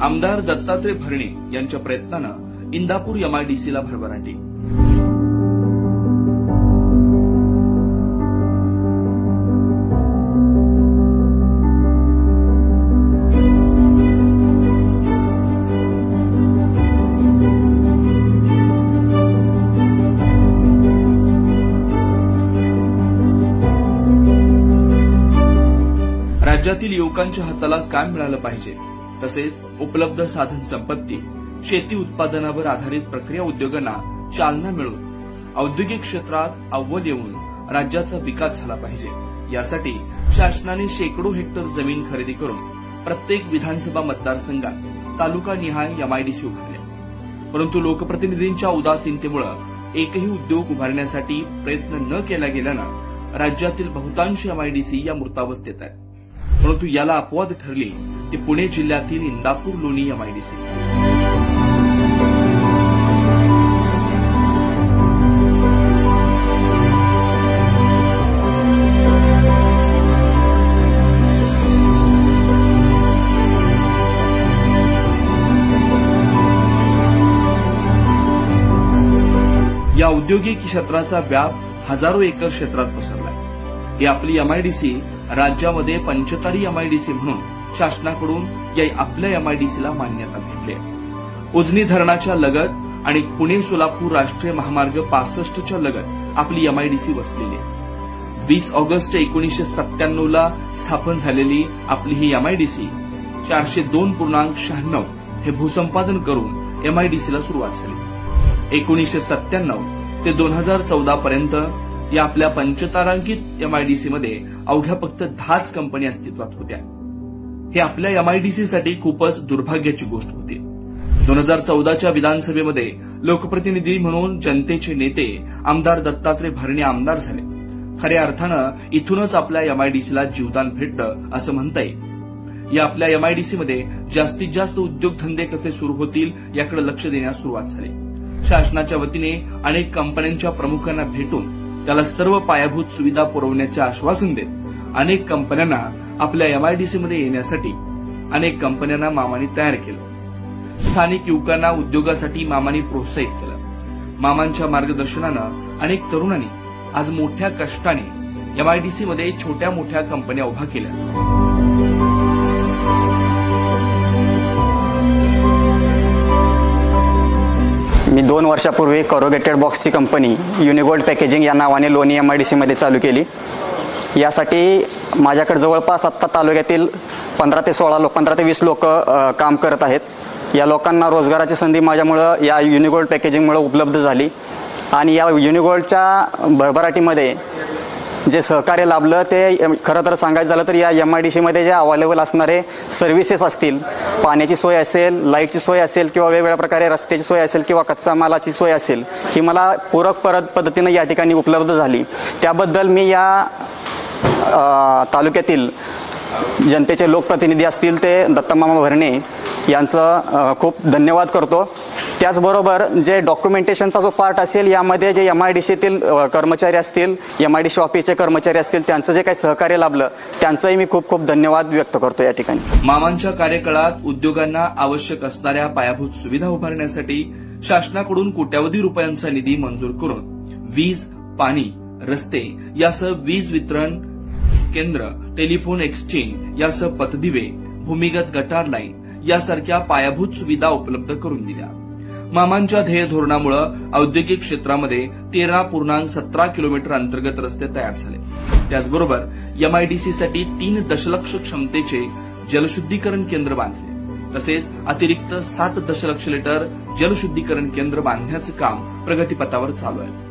आमदार दत्तात्रय भरणे यांच्या प्रयत्नानं इंदापूर एमआयडीसीला भरभराटी। राज्यातील युवकांच्या हाताला काम मिळालं पाहिजे, तसेच उपलब्ध साधन संपत्ती, शेती उत्पादनावर आधारित प्रक्रिया उद्योगांना चालना मिळून औद्योगिक क्षेत्रात अव्वल येऊन राज्याचा विकास झाला पाहिजे, यासाठी शासनाने शेकडो हेक्टर जमीन खरेदी करून प्रत्येक विधानसभा मतदारसंघात तालुकानिहाय एमआयडीसी उभारले। परंतु लोकप्रतिनिधींच्या उदासीनतेमुळे एकही उद्योग उभारण्यासाठी प्रयत्न न केला गेल्यानं राज्यातील बहुतांश एमआयडीसी या मृतावस्थेत आहेत। परंतु याला अपवाद ठरली ती पुणे जिल्ह्यातील इंदापूर लोणी एमआयडीसी। या औद्योगिक क्षेत्राचा व्याप हजारो एकर क्षेत्रात पसरलाय। ही आपली एमआयडीसी राज्यामध्ये पंचतारी एमआयडीसी म्हणून शासनाकडून या आपल्या एमआयडीसीला मान्यता भेटली आहे। उजनी धरणाच्या लगत आणि पुणे सोलापूर राष्ट्रीय महामार्ग 65च्या लगत आपली एमआयडीसी वसलेली आहे। 20 ऑगस्ट 1997 ला स्थापन झालेली आपली ही एमआयडीसी 402.96 हे भूसंपादन करून एमआयडीसीला सुरुवात झाली। 1997 ते 2014 पर्यंत या आपल्या पंचतारांकित एमआयडीसीमध्ये अवघ्या फक्त 10च कंपन्या अस्तित्वात होत्या। हे आपल्या एमआयडीसीसाठी खूपच दुर्भाग्याची गोष्ट होती। 2014च्या विधानसभेमध्ये लोकप्रतिनिधी म्हणून जनतेचे नेते आमदार दत्तात्रय भरणे आमदार झाले। खऱ्या अर्थानं इथूनच आपल्या एमआयडीसीला जीवदान भेटलं असं म्हणता येईल। या आपल्या एमआयडीसीमध्ये जास्तीत जास्त उद्योगधंदे कसे सुरू होतील याकडे लक्ष देण्यास सुरुवात झाली। शासनाच्या वतीने अनेक कंपन्यांच्या प्रमुखांना भेटून त्याला सर्व पायाभूत सुविधा पुरवण्याचे आश्वासन देत अनेक कंपन्यांना आपल्या एमआयडीसीमध्ये येण्यासाठी अनेक कंपन्यांना मामांनी तयार केलं। स्थानिक युवकांना उद्योगासाठी मामांनी प्रोत्साहित केलं। मामांच्या मार्गदर्शनानं अनेक तरुणांनी आज मोठ्या कष्टाने एमआयडीसीमध्ये छोट्या मोठ्या कंपन्या उभा केल्या। मी 2 वर्षापूर्वी कॉरोगेटेड बॉक्सची कंपनी युनिगोल्ड पॅकेजिंग या नावाने लोणी एमआयडीसीमध्ये चालू केली। यासाठी माझ्याकडे जवळपास आत्ता तालुक्यातील 15 ते 20 लोक काम करत आहेत। या लोकांना रोजगाराची संधी माझ्यामुळे या युनिगोल्ड पॅकेजिंगमुळे उपलब्ध झाली आणि या युनिगोल्डच्या भरभराटीमध्ये जे सहकार्य लाभलं ते खरं तर सांगायचं झालं तर या एमआयडीसीमध्ये जे अवेलेबल असणारे सर्व्हिसेस असतील, पाण्याची सोय असेल, लाईटची सोय असेल किंवा वेगवेगळ्या प्रकारे रस्त्याची सोय असेल किंवा कच्चा मालाची सोय असेल, ही मला पूरक पद्धतीने या ठिकाणी उपलब्ध झाली। त्याबद्दल मी या तालुक्यातील जनतेचे लोकप्रतिनिधी असतील ते दत्तमामा भरणे यांचं खूप धन्यवाद करतो। त्याचबरोबर जे डॉक्युमेंटेशनचा जो पार्ट असेल यामध्ये जे एमआयडीसीतील कर्मचारी असतील, एमआयडीसी ऑफिसचे कर्मचारी असतील, त्यांचं जे काही सहकार्य लाभलं त्यांचंही मी खूप खूप धन्यवाद व्यक्त करतो या ठिकाणी। मामांच्या कार्यकाळात उद्योगांना आवश्यक असणाऱ्या पायाभूत सुविधा उभारण्यासाठी शासनाकडून कोट्यावधी रुपयांचा निधी मंजूर करून वीज, पाणी, रस्ते यासह वीज वितरण केंद्र, टेलिफोन एक्सचेंज यासह पथदिवे, भूमिगत गटार लाईन यासारख्या पायाभूत सुविधा उपलब्ध करून दिल्या। मामांच्या ध्येय धोरणामुळे औद्योगिक क्षेत्रामध्ये 13.17 किलोमीटर अंतर्गत रस्ते तयार झाले। त्याचबरोबर एमआयडीसीसाठी 3 दशलक्ष क्षमतेचे जलशुद्धीकरण केंद्र बांधले, तसेच अतिरिक्त 7 दशलक्ष लिटर जलशुद्धीकरण केंद्र बांधण्याचं काम प्रगतीपथावर चालू आहे।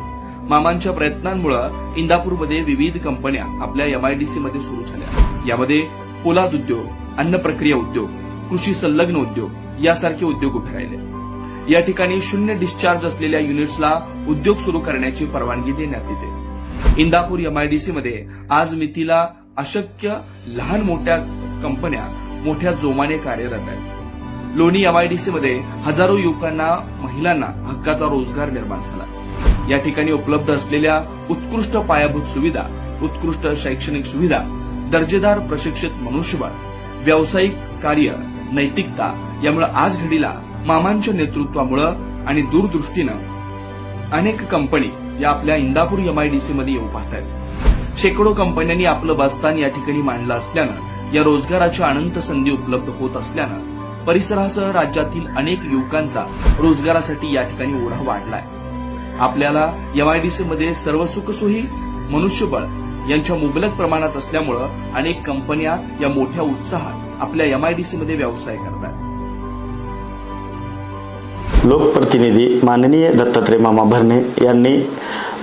मामांच्या प्रयत्नांमुळे इंदापूरमध्ये विविध कंपन्या आपल्या एमआयडीसीमध्ये सुरू झाल्या। यामध्ये पोलाद उद्योग, अन्न प्रक्रिया उद्योग, कृषी संलग्न उद्योग यासारखे उद्योग उभे राहिले। या ठिकाणी 0 डिस्चार्ज असलेल्या युनिट्सला उद्योग सुरू करण्याची परवानगी देण्यात येते। इंदापूर एमआयडीसीमध्ये आज मितीला अशक्य लहान मोठ्या कंपन्या मोठ्या जोमाने कार्यरत आहेत। लोणी एमआयडीसीमध्ये हजारो युवकांना, महिलांना हक्काचा रोजगार निर्माण झाला। या ठिकाणी उपलब्ध असलेल्या उत्कृष्ट पायाभूत सुविधा, उत्कृष्ट शैक्षणिक सुविधा, दर्जेदार प्रशिक्षित मनुष्यबळ, व्यावसायिक कार्य, नैतिकता यामुळे आज घडीला मामांच्या नेतृत्वामुळे आणि दूरदृष्टीनं अनेक कंपनी या आपल्या इंदापूर एमआयडीसी मध्ये येऊ पाहत आहेत. शेकडो कंपन्यांनी आपलं बस्तान या ठिकाणी मांडलं असल्यानं या रोजगाराच्या अनंत संधी उपलब्ध होत असल्यानं परिसरासह राज्यातील अनेक युवकांचा रोजगारासाठी या ठिकाणी ओढा वाढलाय. आपल्याला एमआयडीसी मध्ये सर्व सुखसोयी मनुष्यबळ यांच्या मुबलक प्रमाणात असल्यामुळे अनेक कंपन्या या मोठ्या उत्साहात आपल्या एमआयडीसी मध्ये व्यवसाय करतात. लोकप्रतिनिधी माननीय दत्तात्रय मामा भरणे यांनी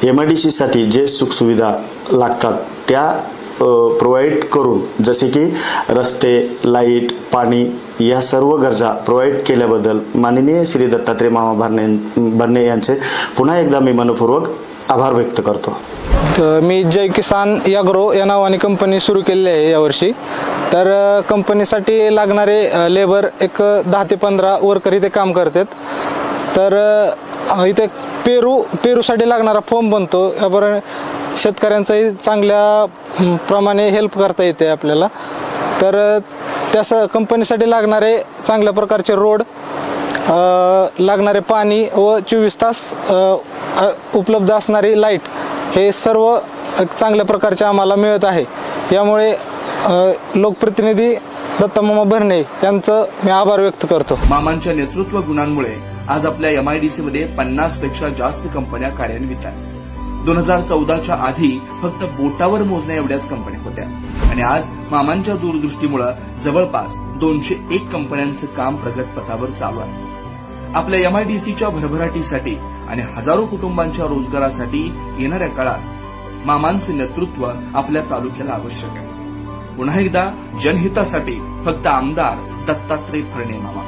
एमआयडीसी साठी जे सुखसुविधा लागतात त्या प्रोव्हाइड करून, जसे की रस्ते, लाईट, पाणी या सर्व गरजा प्रोव्हाइड केल्याबद्दल माननीय श्री दत्तात्रय मामा भरणे यांचे पुन्हा एकदा मी मनपूर्वक आभार व्यक्त करतो. तर मी जय किसान ॲग्रो या नावाने कंपनी सुरू केलेली आहे यावर्षी. तर कंपनीसाठी लागणारे लेबर एक 10 ते 15 वर्कर इथे काम करतात. तर इथे पेरूसाठी लागणारा फॉर्म बनतो. याबरोबर शेतकऱ्यांचाही चांगल्या प्रमाणे हेल्प करता येते आपल्याला. तर त्या कंपनीसाठी लागणारे चांगल्या प्रकारचे रोड, लागणारे पाणी व 24 तास उपलब्ध असणारी लाईट हे सर्व चांगल्या प्रकारचे आम्हाला मिळत आहे. यामुळे लोकप्रतिनिधी दत्तामामा भरणे यांचं मी आभार व्यक्त करतो. मामांच्या नेतृत्व गुणांमुळे आज आपल्या एमआयडीसी मध्ये 50 पेक्षा जास्त कंपन्या कार्यान्वित आहेत. 2014च्या आधी फक्त बोटावर मोजण्या एवढ्याच कंपन्या होत्या आणि आज मामांच्या दूरदृष्टीमुळे जवळपास 201 कंपन्यांचं काम प्रगतपथावर चालू आहे. आपल्या एमआयडीसीच्या भरभराटीसाठी आणि हजारो कुटुंबांच्या रोजगारासाठी येणाऱ्या काळात मामांचं नेतृत्व आपल्या तालुक्याला आवश्यक आहे. पुन्हा एकदा जनहितासाठी फक्त आमदार दत्तात्रय भरणे मामा.